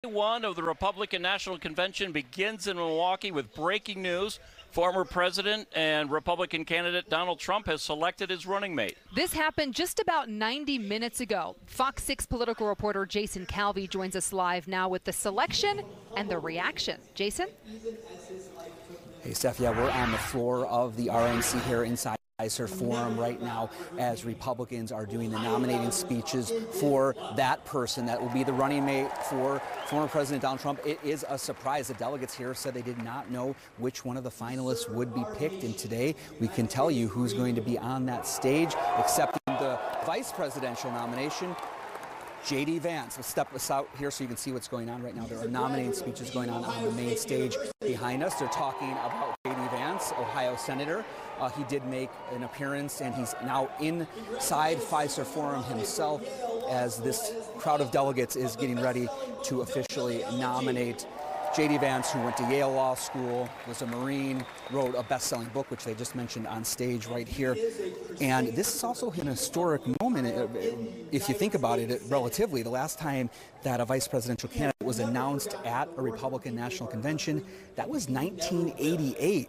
One of the Republican National Convention begins in Milwaukee with breaking news. Former President and Republican candidate Donald Trump has selected his running mate. This happened just about 90 minutes ago. Fox 6 political reporter Jason Calvi joins us live now with the selection and the reaction. Jason? Hey, Steph, yeah, we're on the floor of the RNC here inside Forum right now as Republicans are doing the nominating speeches for that person that will be the running mate for former President Donald Trump. It is a surprise. The delegates here said they did not know which one of the finalists would be picked, and today we can tell you who's going to be on that stage accepting the vice presidential nomination. J.D. Vance. Let's step us out here so you can see what's going on right now. There are nominating speeches going on the main stage behind us. They're talking about J.D. Vance, Ohio Senator. He did make an appearance, and he's now inside Pfizer Forum himself as this crowd of delegates is getting ready to officially nominate J.D. Vance, who went to Yale Law School, was a Marine, wrote a best-selling book, which they just mentioned on stage right here. And this is also an historic moment, if you think about it relatively. The last time that a vice presidential candidate was announced at a Republican National Convention, that was 1988,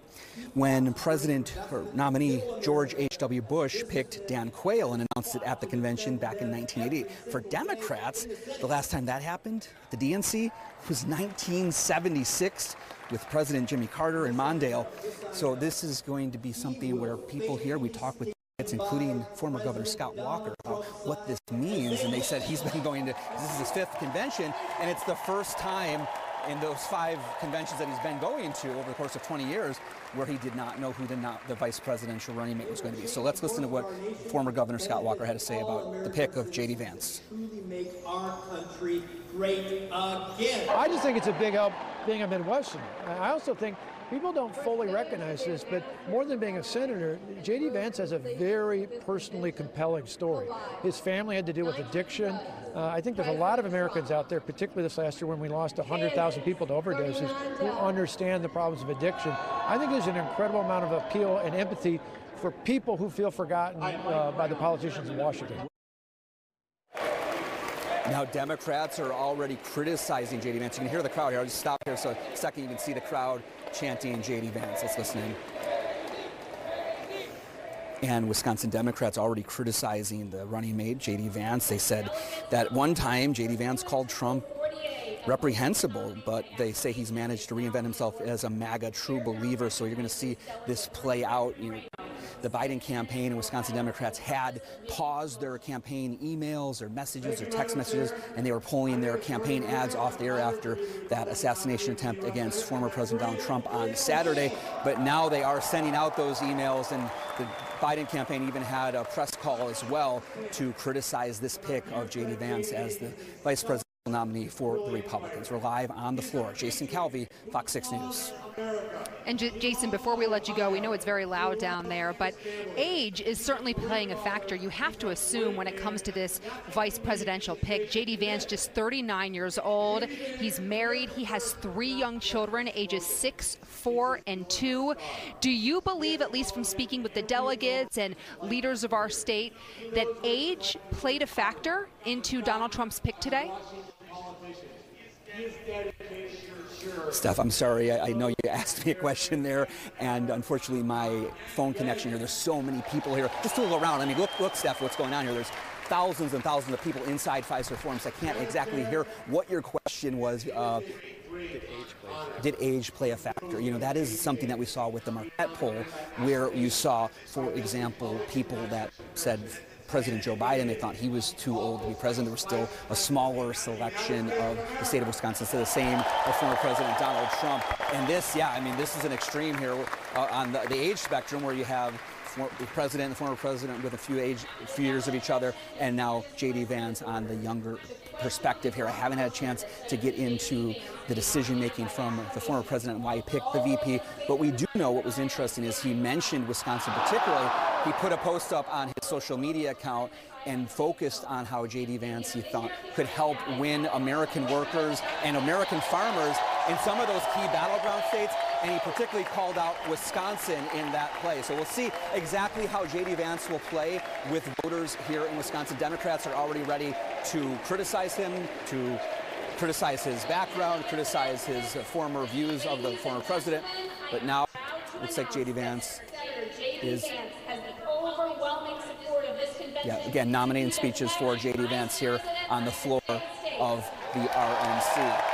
when President or nominee George H.W. Bush picked Dan Quayle and announced it at the convention back in 1988. For Democrats, the last time that happened, the DNC, was 1976 with President Jimmy Carter in Mondale. So this is going to be something where people here, we talk with including former Governor Scott Walker, about what this means, and they said he's been going to, this is his 5th convention, and it's the first time in those 5 conventions that he's been going to over the course of 20 years where he did not know who the vice presidential running mate was going to be. So let's listen to what former Governor Scott Walker had to say about the pick of J.D. Vance. Truly make our country great again. I just think it's a big help being a Midwesterner. I also think people don't fully recognize this, but more than being a senator, J.D. Vance has a very personally compelling story. His family had to deal with addiction. I think there's a lot of Americans out there, particularly this last year when we lost 100,000 people to overdoses, who understand the problems of addiction. I think there's an incredible amount of appeal and empathy for people who feel forgotten by the politicians in Washington. Now, Democrats are already criticizing J.D. Vance. You can hear the crowd here. I'll just stop here so a second you can see the crowd chanting J.D. Vance. Let's listen in. And Wisconsin Democrats already criticizing the running mate, J.D. Vance. They said that one time J.D. Vance called Trump reprehensible, but they say he's managed to reinvent himself as a MAGA true believer. So you're going to see this play out. The Biden campaign and Wisconsin Democrats had paused their campaign emails or messages or text messages, and they were pulling their campaign ads off the air after that assassination attempt against former President Donald Trump on Saturday. But now they are sending out those emails, and the Biden campaign even had a press call as well to criticize this pick of J.D. Vance as the vice president nominee for the Republicans. We're live on the floor. Jason Calvi, Fox 6 News. And Jason, before we let you go, we know it's very loud down there, but age is certainly playing a factor. You have to assume when it comes to this vice presidential pick. J.D. Vance, just 39 years old. He's married. He has 3 young children, ages 6, 4, and 2. Do you believe, at least from speaking with the delegates and leaders of our state, that age played a factor into Donald Trump's pick today? Steph, I'm sorry. I know you asked me a question there, and unfortunately my phone connection here, there's so many people here. Just to look around. I mean, look, Steph, what's going on here. There's thousands and thousands of people inside Pfizer Forum, so I can't exactly hear what your question was. Did age play a factor? That is something that we saw with the Marquette poll, where you saw, for example, people that said President Joe Biden, they thought he was too old to be president. There was still a smaller selection of the state of Wisconsin. So the same of former President Donald Trump. And this, yeah, I mean, this is an extreme here on the age spectrum, where you have the president and the former president with a few years of each other, and now J.D. Vance on the younger perspective here. I haven't had a chance to get into the decision-making from the former president and why he picked the VP, but we do know what was interesting is he mentioned Wisconsin particularly. He put a post up on his social media account and focused on how J.D. Vance, he thought, could help win American workers and American farmers in some of those key battleground states, and he particularly called out Wisconsin in that play. So we'll see exactly how J.D. Vance will play with voters here in Wisconsin. Democrats are already ready to criticize him, to criticize his background, criticize his former views of the former president. But now it looks like J.D. Vance is, again, nominating speeches for J.D. Vance here on the floor of the RNC.